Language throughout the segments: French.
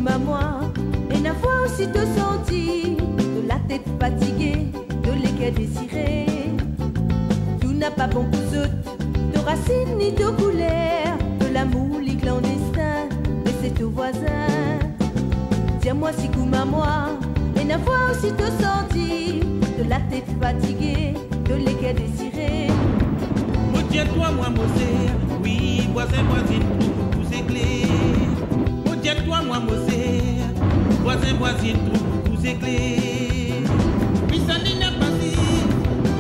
à moi, et la fois aussitôt senti, de la tête fatiguée, de l'équerre désirée. Tout n'a pas bon pour autres, de racines ni de couleurs, de l'amour, les clandestins, mais c'est au voisin. Tiens-moi si coup à moi, et la fois aussitôt senti, de la tête fatiguée, de l'équerre désirée. Tiens-toi, moi, Mosé, oui, voisin, voisine, tout c'est clé. Oh, tiens-toi, moi, Mosé, voisin, voisine, tout c'est clé. Oui, ça n'est pas si,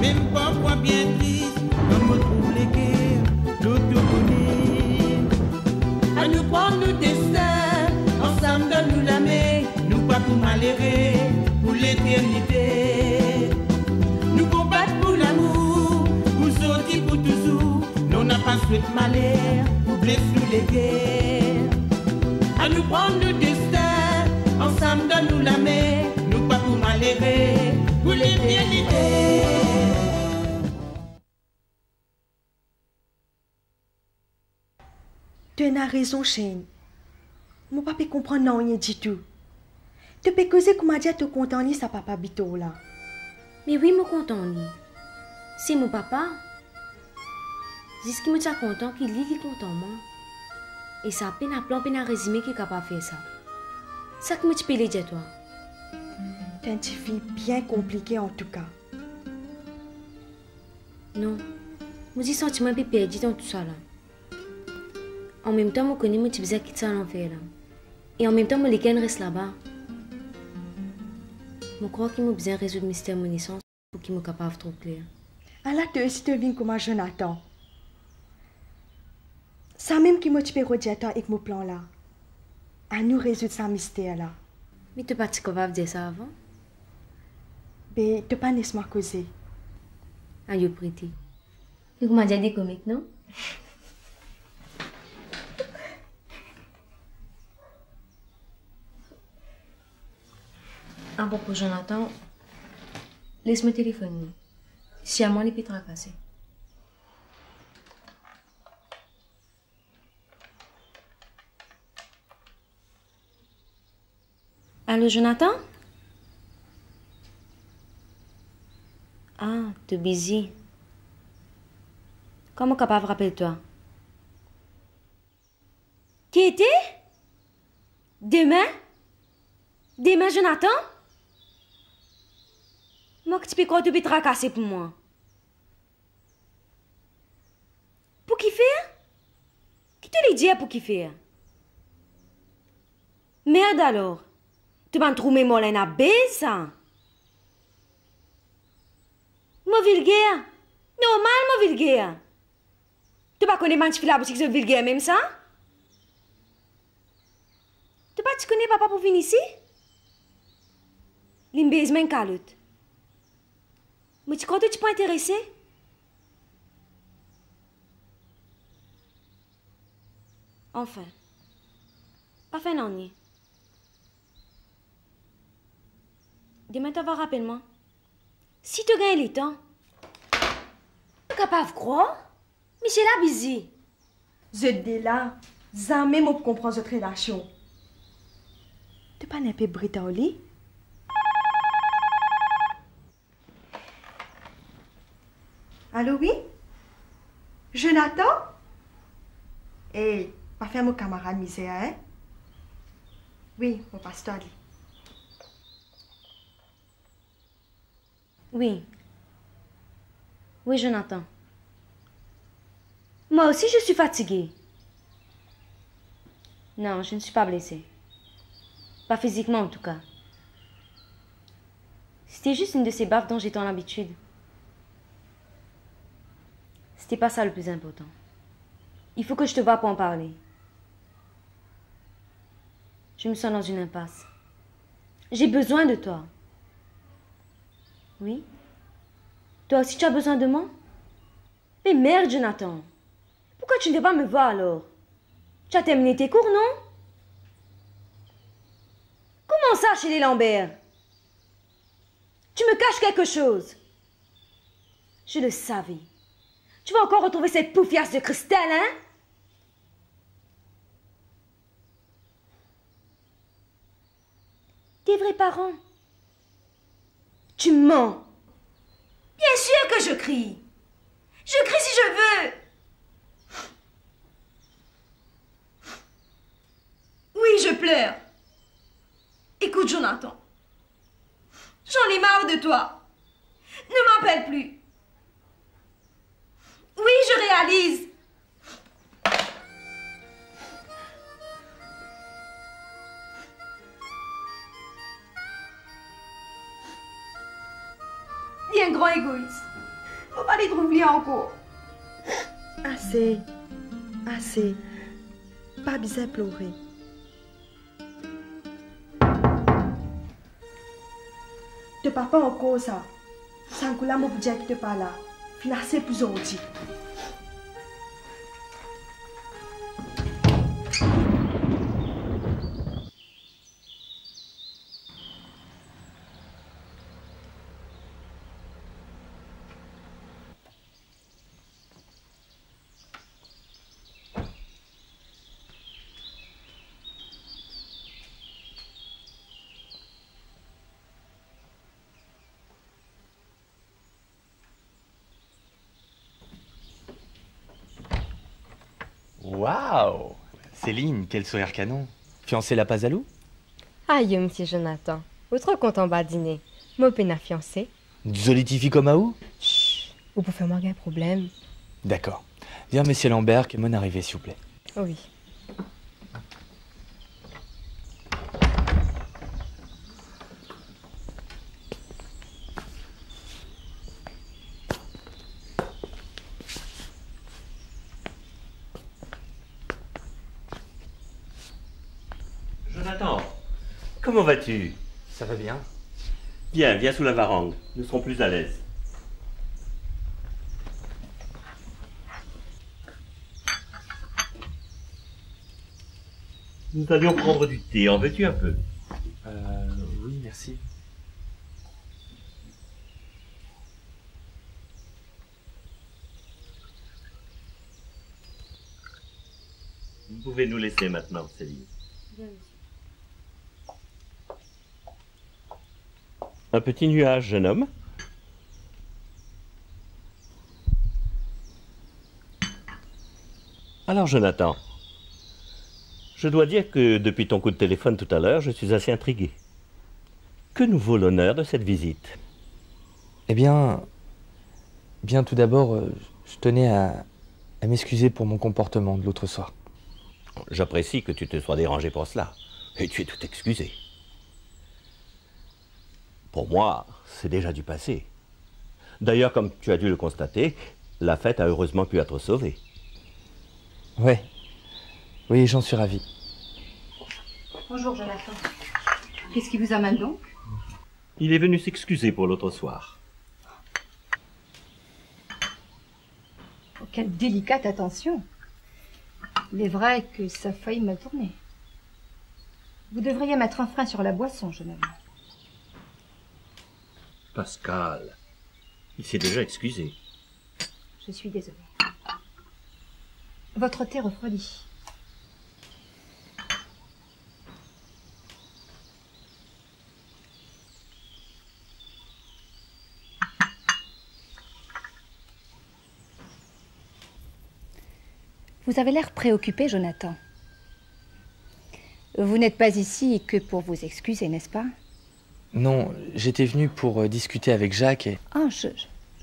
même parfois bien triste, comme me trouve les guerres, l'autre connaît. À nous prendre le destin, ensemble donne-nous la main, nous pas pour malheureux, pour l'éternité. Nous combattre pour l'amour, pour sortir pour toujours. On n'a pas souhaité malheur, pour blesser nous les guerres. À nous prendre le destin, ensemble donne-nous la main, nous pas pour malheureux, pour l'éternité. Tu as raison, Shane. Mon papa comprend non rien du tout. Tu peux causer comment dire te content ni sa papa bito là. Mais oui, mon content ni. C'est mon papa. C'est ce qui me tient content, qui lit qui content moi. Et ça peine à plan, peine à résumer qui est capable de faire ça. Ça que me tu peux le dire toi. T'es une fille bien compliquée en tout cas. Non, je me sens un peu perdu dans tout ça là. En même temps, je connais mon petit bizarre qui tient l'enfer là. Et en même temps, mon week-end reste là-bas. Je crois qu'il m'a besoin de résoudre le mystère de mon naissance pour qu'il me capable de trop clair. Alors, tu es te viens comme Jonathan. Ça même qui m'a tué Rodiator avec mon plan là. À nous résoudre ce mystère là. Mais tu n'es pas capable de dire ça avant? Mais tu n'es pas nécessairement causé. Aïe, prêté. Tu m'as déjà dit comique, non? À propos, Jonathan, laisse-moi téléphoner. Si à moi, les pieds tracassés. Allô, Jonathan? Ah, tu es busy. Comment capable rappelle-toi? Qui était? Demain? Demain, Jonathan? Moi, que tu peux croire que tu peux te tracasser pour moi. Pour qui faire? Qui te l'a dit pour qui faire? Merde alors. Tu vas me trouver moi là, ça. Moi vulgaire. Normal, moi vulgaire. Tu vas connaître man la boutique de vulgaire même ça? Tu pas tu connais papa pour venir ici? L'imbèse men calotte. Mais tu crois que tu peux intéresser? Enfin. Pas fait non ni. Demain, tu vas rapidement. Si tu gagnes le temps, tu es capable de croire? Michel a busy. Je dis là, jamais moi comprendre cette relation. Tu pas un peu Brita au lit? Allô, oui? Jonathan? Eh, pas faire mon camarade misère, hein? Oui, mon pasteur dit. Oui. Oui, Jonathan. Moi aussi, je suis fatiguée. Non, je ne suis pas blessée. Pas physiquement, en tout cas. C'était juste une de ces baffes dont j'ai tant l'habitude. C'était pas ça le plus important. Il faut que je te voie pour en parler. Je me sens dans une impasse. J'ai besoin de toi. Oui? Toi aussi, tu as besoin de moi? Mais merde, Jonathan. Pourquoi tu ne veux pas me voir alors? Tu as terminé tes cours, non? Comment ça, chez les Lambert? Tu me caches quelque chose. Je le savais. Tu vas encore retrouver cette poufiasse de Christelle, hein? tes vrais parents. Tu mens. Bien sûr que je crie. Je crie si je veux. Oui, je pleure. Écoute, Jonathan. J'en ai marre de toi. Ne m'appelle plus. Oui, je réalise. T'es un grand égoïste. Faut pas les troubler encore. Assez. Assez. Pas besoin de pleurer. De papa encore ça. Sans que là, mon budget qui te parle là. Financé plus aujourd'hui. Waouh! Céline, quel sourire canon. Fiancée la Pazalou? Aïe, monsieur Jonathan. Vous trop content bas dîner. Moi, peine à fiancé. Zolitifi comme à où? Chut, vous pouvez faire un problème. D'accord. Viens, monsieur Lambert, que mon arrivée, s'il vous plaît. Oui. Jonathan, comment vas-tu? Ça va bien? Viens, viens sous la varangue. Nous serons plus à l'aise. Nous allions prendre du thé. En veux-tu un peu? Oui, merci. Vous pouvez nous laisser maintenant, Céline. Un petit nuage, jeune homme. Alors, Jonathan, je dois dire que depuis ton coup de téléphone tout à l'heure, je suis assez intrigué. Que nous vaut l'honneur de cette visite? Eh bien, tout d'abord, je tenais à m'excuser pour mon comportement de l'autre soir. J'apprécie que tu te sois dérangé pour cela. Et tu es tout excusé. Pour moi, c'est déjà du passé. D'ailleurs, comme tu as dû le constater, la fête a heureusement pu être sauvée. Ouais. Oui, j'en suis ravi. Bonjour, Jonathan. Qu'est-ce qui vous amène donc? Il est venu s'excuser pour l'autre soir. Oh, quelle délicate attention. Il est vrai que ça a failli mal tourner. Vous devriez mettre un frein sur la boisson, jeune homme. Pascal, il s'est déjà excusé. Je suis désolée. Votre thé refroidit. Vous avez l'air préoccupé, Jonathan. Vous n'êtes pas ici que pour vous excuser, n'est-ce pas? Non, j'étais venu pour discuter avec Jacques et... Ah,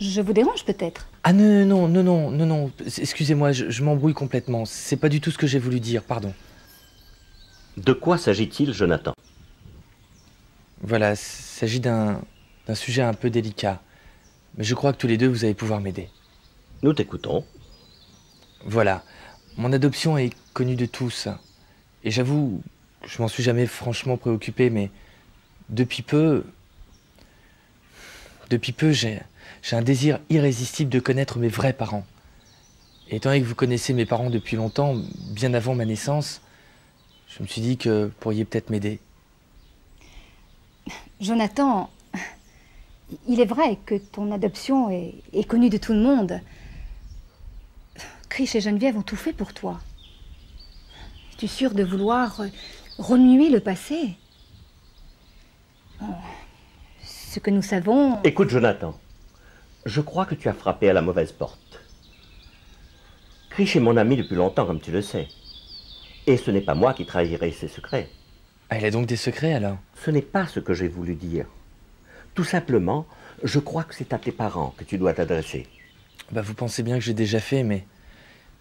je vous dérange peut-être? Ah non, excusez-moi, je m'embrouille complètement. C'est pas du tout ce que j'ai voulu dire, pardon. De quoi s'agit-il, Jonathan? Voilà, il s'agit d'un sujet un peu délicat. Mais je crois que tous les deux, vous allez pouvoir m'aider. Nous t'écoutons. Voilà, mon adoption est connue de tous. Et j'avoue, je m'en suis jamais franchement préoccupé, mais depuis peu, j'ai un désir irrésistible de connaître mes vrais parents. Et étant donné que vous connaissez mes parents depuis longtemps, bien avant ma naissance, je me suis dit que vous pourriez peut-être m'aider. Jonathan, il est vrai que ton adoption est connue de tout le monde. Chris et Geneviève ont tout fait pour toi. Es-tu sûr de vouloir remuer le passé? Ce que nous savons... Écoute, Jonathan, je crois que tu as frappé à la mauvaise porte. Krish est mon ami depuis longtemps, comme tu le sais. Et ce n'est pas moi qui trahirai ses secrets. Ah, il a donc des secrets, alors? Ce n'est pas ce que j'ai voulu dire. Tout simplement, je crois que c'est à tes parents que tu dois t'adresser. Bah, vous pensez bien que j'ai déjà fait, mais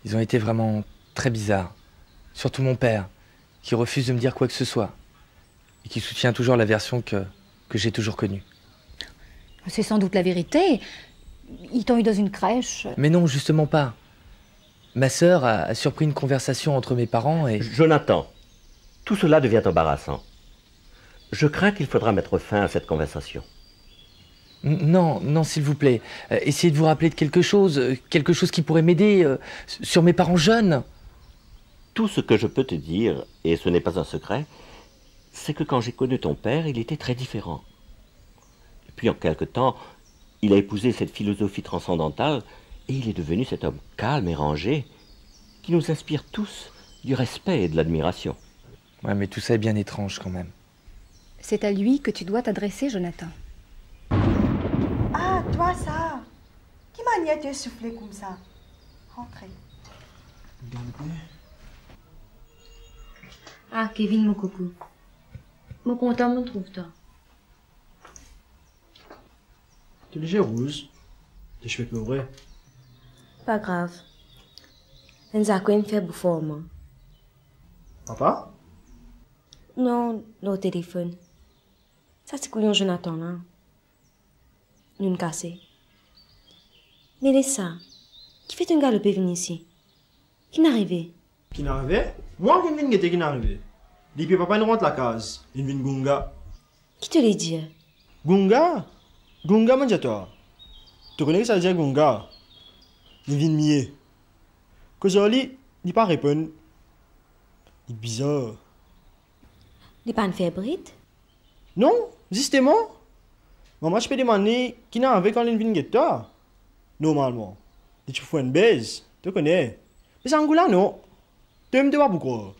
ils ont été vraiment très bizarres. Surtout mon père, qui refuse de me dire quoi que ce soit. Et qui soutient toujours la version que j'ai toujours connue. C'est sans doute la vérité. Ils t'ont eu dans une crèche. Mais non, justement pas. Ma sœur a surpris une conversation entre mes parents et... Jonathan, tout cela devient embarrassant. Je crains qu'il faudra mettre fin à cette conversation. Non, non, s'il vous plaît. Essayez de vous rappeler de quelque chose qui pourrait m'aider sur mes parents jeunes. Tout ce que je peux te dire, et ce n'est pas un secret, c'est que quand j'ai connu ton père, il était très différent. Et puis en quelque temps, il a épousé cette philosophie transcendantale et il est devenu cet homme calme et rangé qui nous inspire tous du respect et de l'admiration. Ouais, mais tout ça est bien étrange quand même. C'est à lui que tu dois t'adresser, Jonathan. Ah, toi, ça. Qui manière de souffler comme ça? Rentrez. Ah, Kevin, mon coucou. Mon content me trouve, toi. T'es léger rose. Tes cheveux pas vrai. Pas grave. Nzako me fait bouffer au moins. Papa? Non, au téléphone. Ça, c'est couillon Jonathan, là. Nous nous casser. Mais laisse ça. Qui fait un galopé venir ici? Qui n'arrivait? Qui n'arrivait? Moi, qui viens qui n'arrivait. Depuis papa, il rentre la case. Il vient Gunga. Qui te l'a dit? Gunga? Gunga, mon toi. Tu connais que ça veut dire Gunga? Il vient mieux. Que ça, il pas répondre. Il est bizarre. Il n'est pas une fébrite? Non, justement. Maman, je peux demander qui n'a avec quand il vient toi. Normalement. Et tu fais une baise. Tu connais. Mais c'est Angoula, non. Tu me dis pas pourquoi.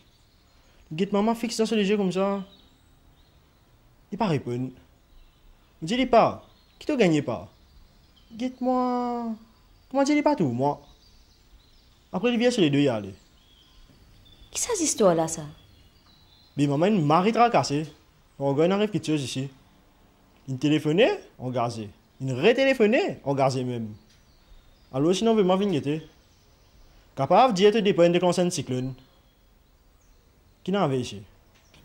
Get maman fixe dans ce léger comme ça. Il pas répondre. Dis-lui pas. Qui te gagne pas. Get moi. Comment dis-lui pas tout, moi. Après, il vient sur les deux y aller. Qui ça, cette histoire-là, ça? Mais maman, une mari tracassée. On gagne arrive quelque chose ici. Il téléphonait, on gazait. Il retéléphonait, on gazait même. Alors, sinon, on veut m'en venir. Capable d'y être dépendant de conseils de cyclone. Qui n'en avait ici?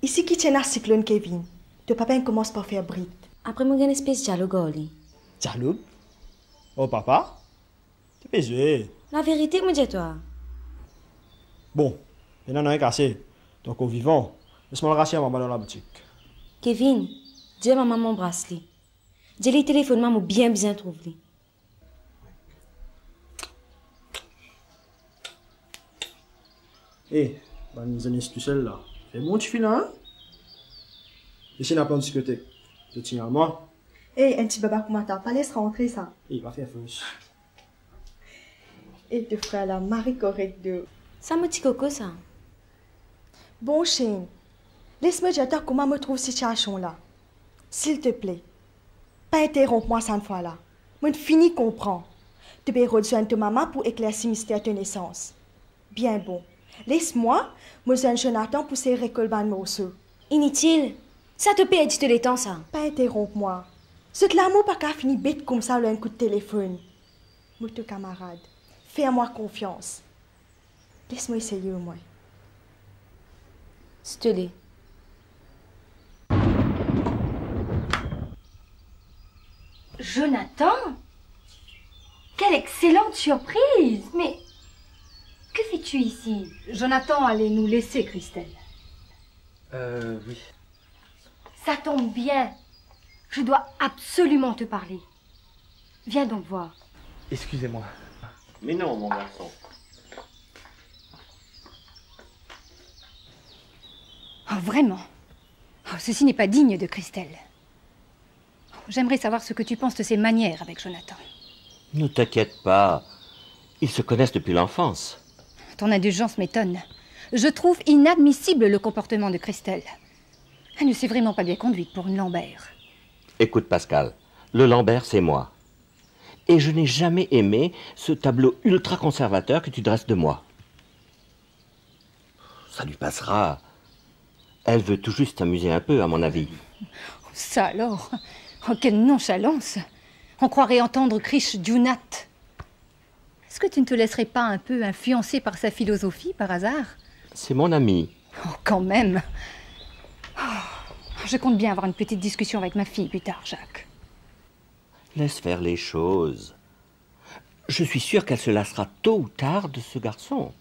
Ici, qui tient un cyclone, Kevin. Ton papa commence par faire bride. Après, moi, j'ai une espèce de dialogue, lui. Dialogue? Oh, papa? Tu peux jouer. La vérité, me dis-toi. Bon, il en a un cassé. Donc, au vivant, laisse-moi le racheter à maman dans la boutique. Kevin, dis à maman mon bracelet. Dis-lui téléphone, maman, bien trouvé. Eh, nous allons tout seul là. Fais bon, tu files hein? Ici, on a plein de discothèque. Je tiens à moi. Eh, un petit baba, comment t'as pas laissé rentrer ça? Eh, il va faire fausse. Et te feras la Marie correcte de... Ça me dit coco, ça. Bon, Shane, laisse-moi dire comment me trouve cette situation-là. S'il te plaît, pas interrompre-moi cette fois-là. Moi, fini comprends. Tu peux rejoindre ta maman pour éclaircir le mystère de naissance. Bien bon. Laisse-moi, moi, j'ai un Jonathan pour ses récoltes morceaux. Inutile. Ça te paie du temps, ça. Pas interrompre-moi. Ce l'amour pas qu'à finir bête comme ça, un coup de téléphone. Moi, ton camarade, fais-moi confiance. Laisse-moi essayer au moins. S'il te plaît. Jonathan? Quelle excellente surprise! Mais que fais-tu ici? Jonathan allait nous laisser, Christelle. Oui. Ça tombe bien. Je dois absolument te parler. Viens donc voir. Excusez-moi. Mais non, mon garçon. Oh, vraiment? Oh, ceci n'est pas digne de Christelle. J'aimerais savoir ce que tu penses de ses manières avec Jonathan. Ne t'inquiète pas. Ils se connaissent depuis l'enfance. Ton indulgence m'étonne. Je trouve inadmissible le comportement de Christelle. Elle ne s'est vraiment pas bien conduite pour une Lambert. Écoute, Pascal, le Lambert, c'est moi. Et je n'ai jamais aimé ce tableau ultra-conservateur que tu dresses de moi. Ça lui passera. Elle veut tout juste s'amuser un peu, à mon avis. Ça alors? Oh, quelle nonchalance! On croirait entendre Krish Junat. Est-ce que tu ne te laisserais pas un peu influencer par sa philosophie, par hasard? C'est mon ami. Oh, quand même. Oh, je compte bien avoir une petite discussion avec ma fille plus tard, Jacques. Laisse faire les choses. Je suis sûr qu'elle se lassera tôt ou tard de ce garçon.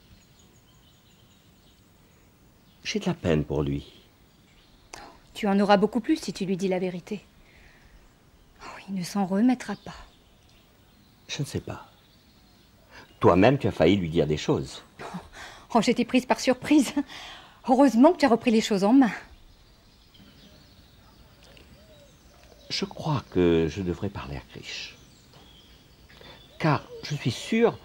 J'ai de la peine pour lui. Tu en auras beaucoup plus si tu lui dis la vérité. Oh, il ne s'en remettra pas. Je ne sais pas. Toi-même, tu as failli lui dire des choses. Oh, j'étais prise par surprise. Heureusement que tu as repris les choses en main. Je crois que je devrais parler à Krish. Car je suis sûr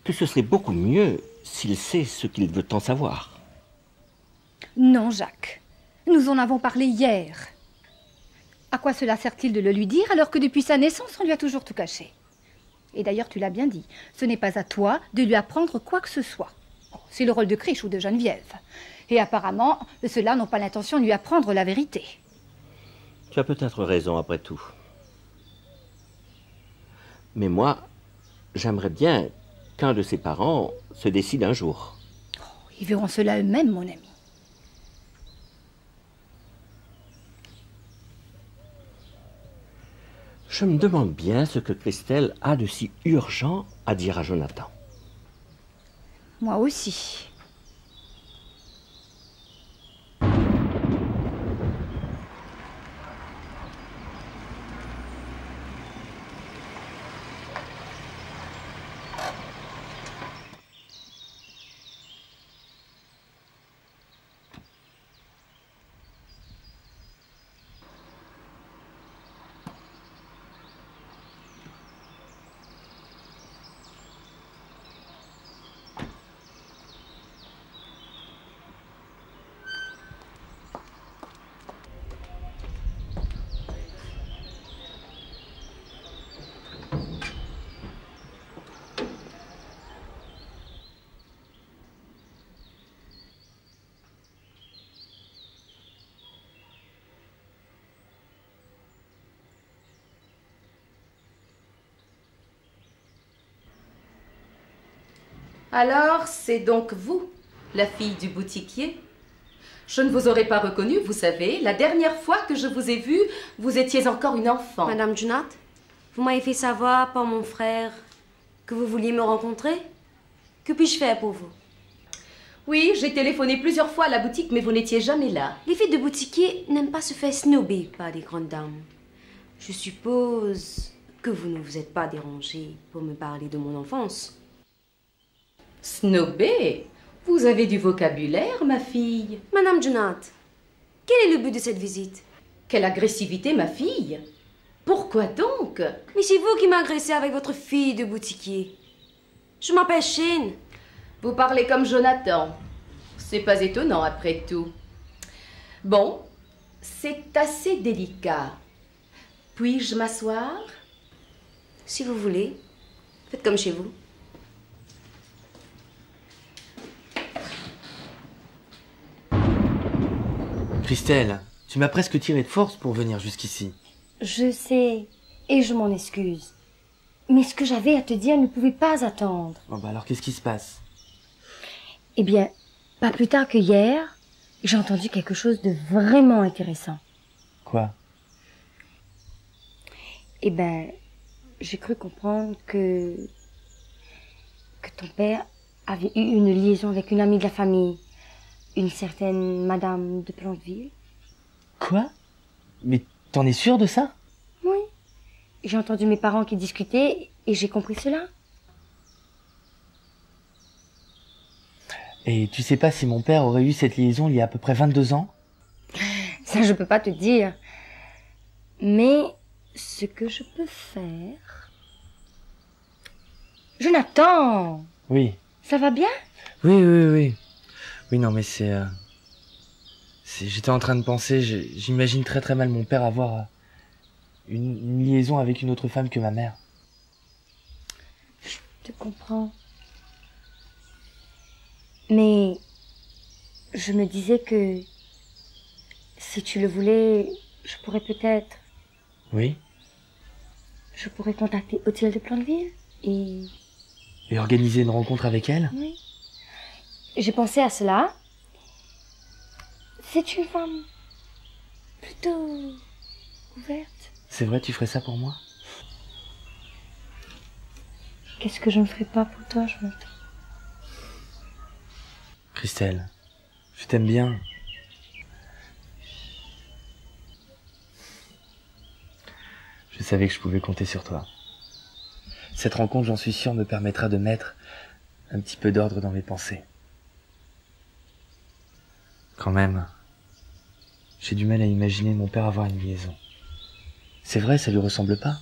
que ce serait beaucoup mieux s'il sait ce qu'il veut en savoir. Non, Jacques. Nous en avons parlé hier. À quoi cela sert-il de le lui dire alors que depuis sa naissance, on lui a toujours tout caché? Et d'ailleurs, tu l'as bien dit, ce n'est pas à toi de lui apprendre quoi que ce soit. C'est le rôle de Krish ou de Geneviève. Et apparemment, ceux-là n'ont pas l'intention de lui apprendre la vérité. Tu as peut-être raison après tout. Mais moi, j'aimerais bien qu'un de ses parents se décide un jour. Ils verront cela eux-mêmes, mon ami. Je me demande bien ce que Christelle a de si urgent à dire à Jonathan. Moi aussi. Alors, c'est donc vous, la fille du boutiquier? Je ne vous aurais pas reconnue, vous savez. La dernière fois que je vous ai vue, vous étiez encore une enfant. Madame Junat, vous m'avez fait savoir par mon frère que vous vouliez me rencontrer. Que puis-je faire pour vous? Oui, j'ai téléphoné plusieurs fois à la boutique, mais vous n'étiez jamais là. Les filles de boutiquier n'aiment pas se faire snober par des grandes dames. Je suppose que vous ne vous êtes pas dérangée pour me parler de mon enfance. Snobé? Vous avez du vocabulaire, ma fille. Madame Junat, quel est le but de cette visite? Quelle agressivité, ma fille. Pourquoi donc? Mais c'est vous qui m'agressez avec votre fille de boutiquier. Je m'appelle Shane. Vous parlez comme Jonathan. C'est pas étonnant après tout. Bon, c'est assez délicat. Puis-je m'asseoir? Si vous voulez. Faites comme chez vous. Christelle, tu m'as presque tiré de force pour venir jusqu'ici. Je sais, et je m'en excuse. Mais ce que j'avais à te dire ne pouvait pas attendre. Bon bah alors qu'est-ce qui se passe? Eh bien, pas plus tard que hier, j'ai entendu quelque chose de vraiment intéressant. Quoi? Eh ben, j'ai cru comprendre que ton père avait eu une liaison avec une amie de la famille, une certaine Madame de Planteville. Quoi? Mais t'en es sûre de ça? Oui. J'ai entendu mes parents qui discutaient et j'ai compris cela. Et tu sais pas si mon père aurait eu cette liaison il y a à peu près 22 ans? Ça, je peux pas te dire. Mais ce que je peux faire... Jonathan! Oui. Ça va bien? Oui. Oui, non, mais c'est J'étais en train de penser, j'imagine très très mal mon père avoir une liaison avec une autre femme que ma mère. Je te comprends. Mais je me disais que si tu le voulais, je pourrais peut-être... Oui? Je pourrais contacter Odile de Planteville et organiser une rencontre avec elle? Oui. J'ai pensé à cela. C'est une femme plutôt ouverte. C'est vrai, tu ferais ça pour moi? Qu'est-ce que je ne ferais pas pour toi, Jonathan? Christelle, je t'aime bien. Je savais que je pouvais compter sur toi. Cette rencontre, j'en suis sûr, me permettra de mettre un petit peu d'ordre dans mes pensées. Quand même, j'ai du mal à imaginer mon père avoir une liaison. C'est vrai, ça lui ressemble pas?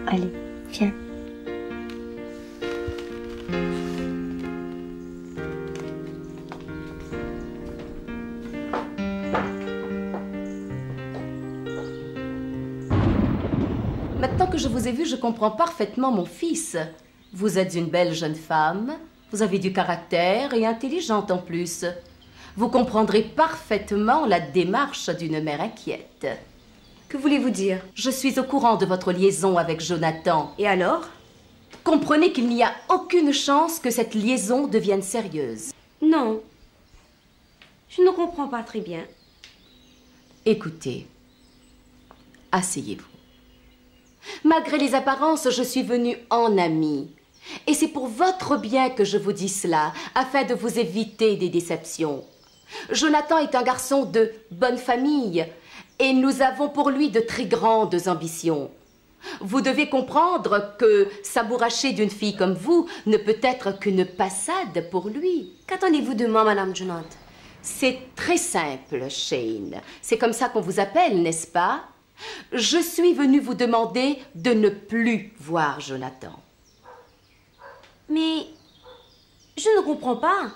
Allez, viens. Maintenant que je vous ai vu, je comprends parfaitement mon fils. Vous êtes une belle jeune femme, vous avez du caractère et intelligente en plus. Vous comprendrez parfaitement la démarche d'une mère inquiète. Que voulez-vous dire? Je suis au courant de votre liaison avec Jonathan. Et alors? Comprenez qu'il n'y a aucune chance que cette liaison devienne sérieuse. Non. Je ne comprends pas très bien. Écoutez, asseyez-vous. Malgré les apparences, je suis venue en amie. Et c'est pour votre bien que je vous dis cela, afin de vous éviter des déceptions. Jonathan est un garçon de bonne famille, et nous avons pour lui de très grandes ambitions. Vous devez comprendre que s'amouracher d'une fille comme vous ne peut être qu'une passade pour lui. Qu'attendez-vous de moi, Madame Junot? C'est très simple, Shane. C'est comme ça qu'on vous appelle, n'est-ce pas? Je suis venue vous demander de ne plus voir Jonathan. Mais je ne comprends pas.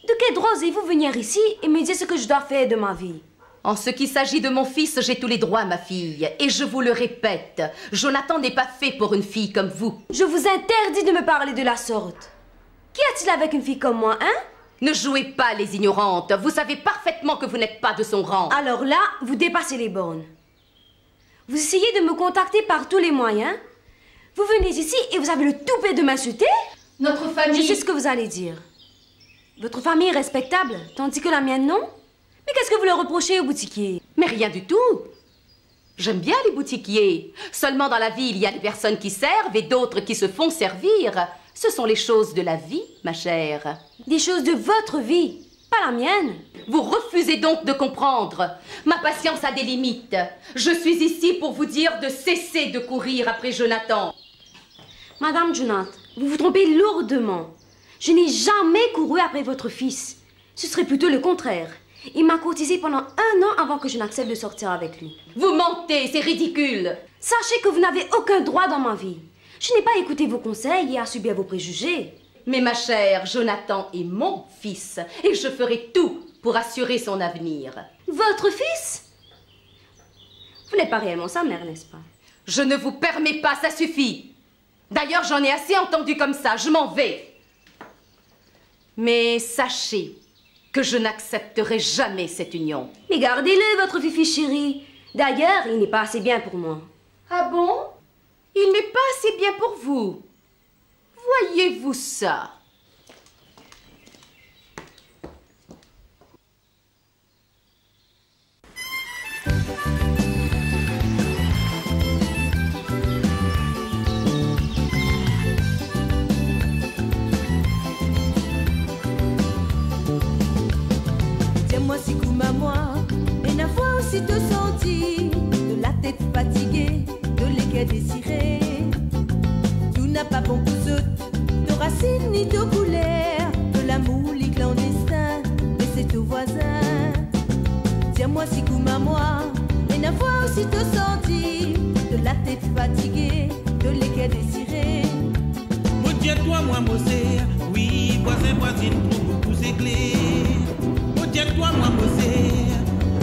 De quel droit osez-vous venir ici et me dire ce que je dois faire de ma vie? En ce qui s'agit de mon fils, j'ai tous les droits, ma fille. Et je vous le répète, Jonathan n'est pas fait pour une fille comme vous. Je vous interdis de me parler de la sorte. Qu'y a-t-il avec une fille comme moi, hein? Ne jouez pas les ignorantes. Vous savez parfaitement que vous n'êtes pas de son rang. Alors là, vous dépassez les bornes. Vous essayez de me contacter par tous les moyens. Vous venez ici et vous avez le toupet de m'insulter? Notre famille... Je sais ce que vous allez dire. Votre famille est respectable, tandis que la mienne non? Mais qu'est-ce que vous leur reprochez aux boutiquiers? Mais rien du tout. J'aime bien les boutiquiers. Seulement dans la vie, il y a des personnes qui servent et d'autres qui se font servir. Ce sont les choses de la vie, ma chère. Des choses de votre vie, pas la mienne. Vous refusez donc de comprendre. Ma patience a des limites. Je suis ici pour vous dire de cesser de courir après Jonathan. Madame Junot, vous vous trompez lourdement. Je n'ai jamais couru après votre fils. Ce serait plutôt le contraire. Il m'a courtisé pendant 1 an avant que je n'accepte de sortir avec lui. Vous mentez, c'est ridicule. Sachez que vous n'avez aucun droit dans ma vie. Je n'ai pas écouté vos conseils et à subir vos préjugés. Mais ma chère, Jonathan est mon fils et je ferai tout pour assurer son avenir. Votre fils? Vous n'êtes pas réellement sa mère, n'est-ce pas? Je ne vous permets pas, ça suffit. D'ailleurs, j'en ai assez entendu comme ça, je m'en vais. Mais sachez que je n'accepterai jamais cette union. Mais gardez-le, votre fifi chéri. D'ailleurs, il n'est pas assez bien pour moi. Ah bon? Il n'est pas assez bien pour vous. Voyez-vous ça? Tiens-moi si coup à moi, et la fois aussi te senti de la tête fatiguée, de l'équerre désirée. Tout n'a pas bon pour autres, de racines ni de couleurs, de l'amour, les clandestins, mais c'est au voisin. Tiens-moi si coup à moi, et la fois aussi te senti de la tête fatiguée, de l'équerre désirée. Mon Dieu moi, Mosé. Oui, voisin, voisine, trop beaucoup c'est clair. Retiens-toi, moi, Mosé.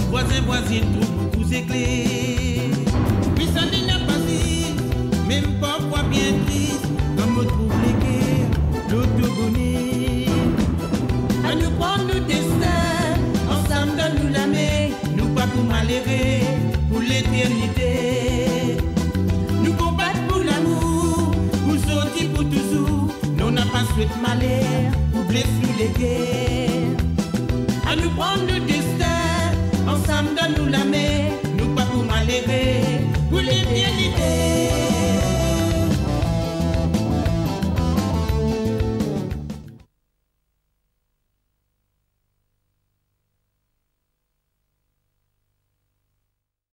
Voisin, voisine, trop beaucoup c'est clair. Oui, ça n'est pas si, même parfois bien triste, comme me trouve les guerres, l'autogonie. À nous prendre le destin, ensemble donne-nous la main, nous pas pour malheureux, pour l'éternité. Nous combattre pour l'amour, pour sortir pour toujours, nous n'a pas souhaité malheur, pour blesser les guerres. À nous prendre le destin, ensemble donne-nous la main.